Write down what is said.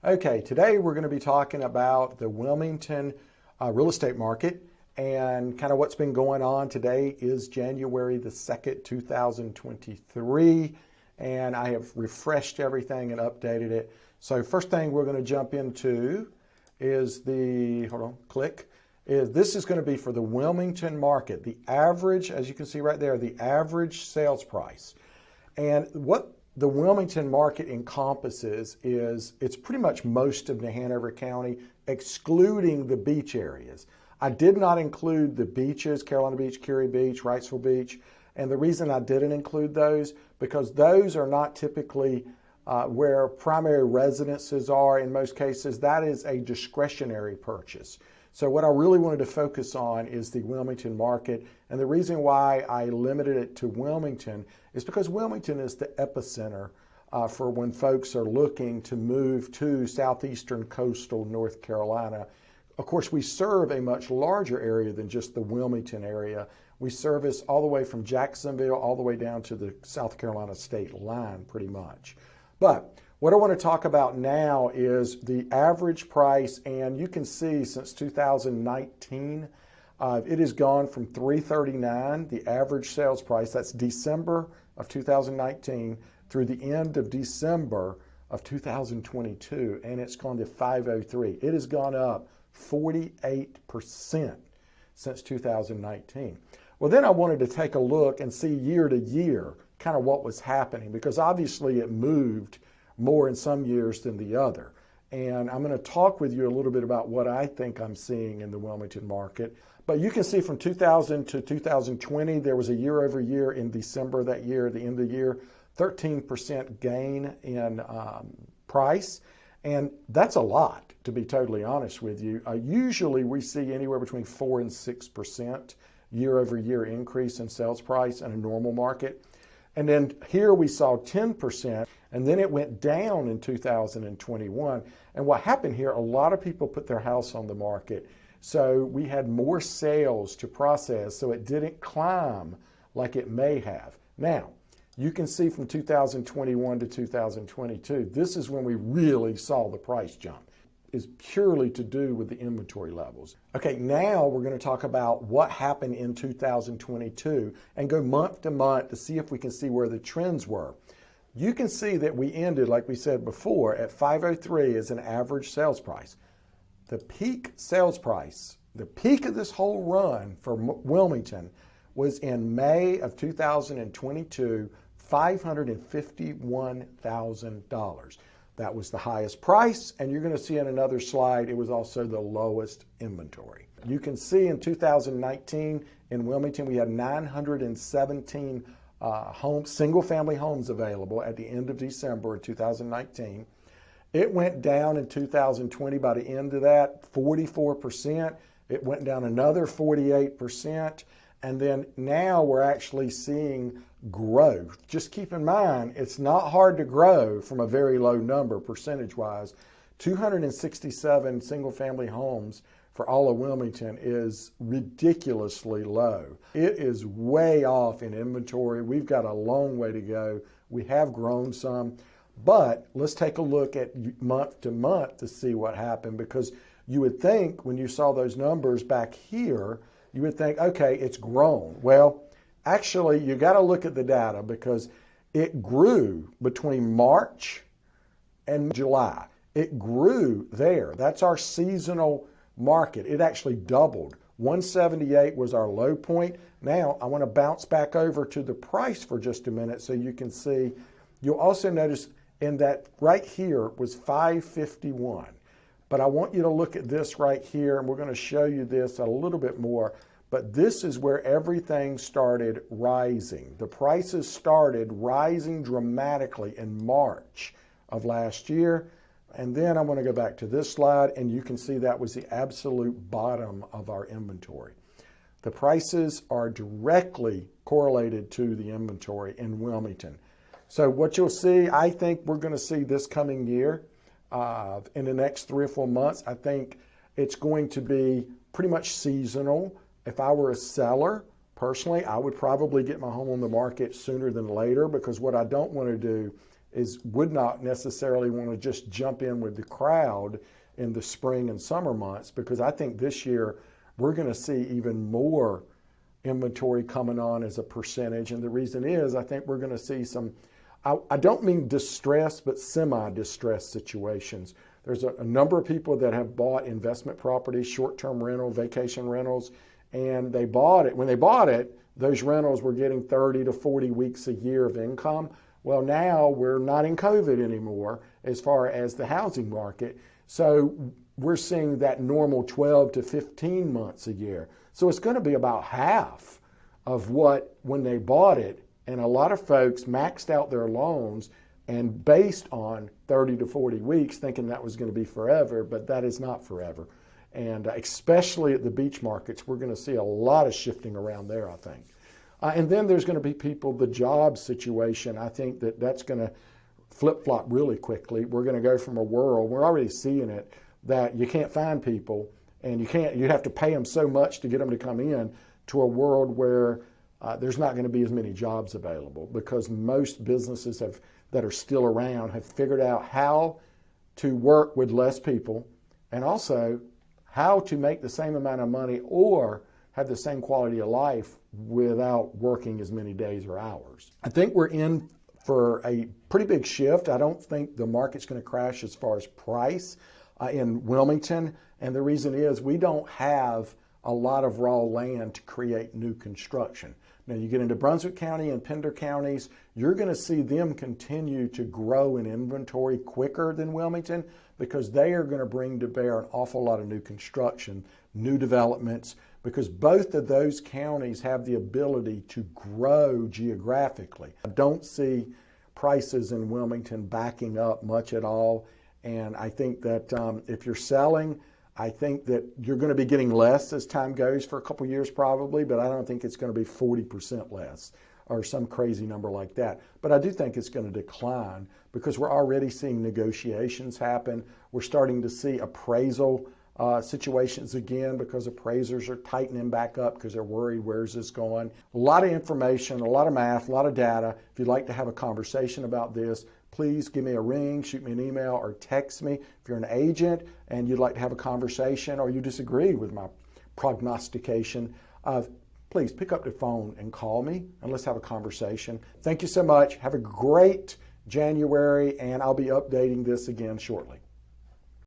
Okay, today we're going to be talking about the Wilmington real estate market and kind of what's been going on. Today is January the 2nd, 2023, and I have refreshed everything and updated it. So first thing we're going to jump into is this is going to be for the Wilmington market. The average, as you can see right there, the average sales price. And what the Wilmington market encompasses is it's pretty much most of Hanover County, excluding the beach areas. I did not include the beaches, Carolina Beach, Curie Beach, Wrightsville Beach. And the reason I didn't include those, because those are not typically where primary residences are in most cases. That is a discretionary purchase. So what I really wanted to focus on is the Wilmington market. And the reason why I limited it to Wilmington is because Wilmington is the epicenter for when folks are looking to move to southeastern coastal North Carolina. Of course, we serve a much larger area than just the Wilmington area. We service all the way from Jacksonville all the way down to the South Carolina state line pretty much. But what I want to talk about now is the average price, and you can see since 2019, it has gone from $339, the average sales price, that's December of 2019, through the end of December of 2022, and it's gone to $503. It has gone up 48% since 2019. Well, then I wanted to take a look and see year to year kind of what was happening, because obviously it moved more in some years than the other. And I'm going to talk with you a little bit about what I think I'm seeing in the Wilmington market. But you can see from 2000 to 2020, there was a year over year in December that year, at the end of the year, 13% gain in price. And that's a lot, to be totally honest with you. Usually we see anywhere between 4 and 6% year over year increase in sales price in a normal market. And then here we saw 10%, and then it went down in 2021. And what happened here, a lot of people put their house on the market. So we had more sales to process, so it didn't climb like it may have. Now, you can see from 2021 to 2022, this is when we really saw the price jump. Is purely to do with the inventory levels. Okay, now we're going to talk about what happened in 2022 and go month to month to see if we can see where the trends were. You can see that we ended, like we said before, at 503 as an average sales price. The peak sales price, the peak of this whole run for Wilmington was in May of 2022, $551,000. That was the highest price, and you're going to see in another slide, it was also the lowest inventory. You can see in 2019 in Wilmington, we had 917 homes, single-family homes available at the end of December of 2019. It went down in 2020 by the end of that, 44%. It went down another 48%. And then now we're actually seeing growth. Just keep in mind, it's not hard to grow from a very low number percentage-wise. 267 single-family homes for all of Wilmington is ridiculously low. It is way off in inventory. We've got a long way to go. We have grown some, but let's take a look at month to month to see what happened, because you would think when you saw those numbers back here, you would think, okay, it's grown. Well, actually, you got to look at the data, because it grew between March and July. It grew there. That's our seasonal market. It actually doubled. 178 was our low point. Now, I want to bounce back over to the price for just a minute so you can see. You'll also notice in that right here was 551. But I want you to look at this right here, and we're going to show you this a little bit more. But this is where everything started rising. The prices started rising dramatically in March of last year. And then I'm going to go back to this slide, and you can see that was the absolute bottom of our inventory. The prices are directly correlated to the inventory in Wilmington. So what you'll see, I think we're going to see this coming year, in the next 3 or 4 months, I think it's going to be pretty much seasonal. If I were a seller, personally, I would probably get my home on the market sooner than later, because what I don't want to do would not necessarily want to just jump in with the crowd in the spring and summer months, because I think this year we're going to see even more inventory coming on as a percentage. And the reason is, I think we're going to see some, I don't mean distress, but semi-distressed situations. There's a number of people that have bought investment properties, short-term rental, vacation rentals, and they bought it. When they bought it, those rentals were getting 30 to 40 weeks a year of income. Well, now we're not in COVID anymore as far as the housing market. So we're seeing that normal 12 to 15 months a year. So it's going to be about half of what when they bought it. And a lot of folks maxed out their loans and based on 30 to 40 weeks, thinking that was going to be forever, but that is not forever. And especially at the beach markets, we're going to see a lot of shifting around there, I think. And then there's going to be people, the job situation, I think that's going to flip-flop really quickly. We're going to go from a world, we're already seeing it, that you can't find people and you have to pay them so much to get them to come in, to a world where there's not going to be as many jobs available, because most businesses that are still around have figured out how to work with less people, and also how to make the same amount of money or have the same quality of life without working as many days or hours. I think we're in for a pretty big shift. I don't think the market's going to crash as far as price in Wilmington. And the reason is we don't have a lot of raw land to create new construction. Now you get into Brunswick County and Pender counties, you're going to see them continue to grow in inventory quicker than Wilmington, because they are going to bring to bear an awful lot of new construction, new developments, because both of those counties have the ability to grow geographically. I don't see prices in Wilmington backing up much at all. And I think that if you're selling, I think that you're going to be getting less as time goes for a couple of years probably, but I don't think it's going to be 40% less or some crazy number like that. But I do think it's going to decline, because we're already seeing negotiations happen. We're starting to see appraisal situations again, because appraisers are tightening back up because they're worried, where's this going? A lot of information, a lot of math, a lot of data. If you'd like to have a conversation about this, please give me a ring, shoot me an email, or text me. If you're an agent and you'd like to have a conversation, or you disagree with my prognostication, please pick up the phone and call me and let's have a conversation. Thank you so much. Have a great January, and I'll be updating this again shortly.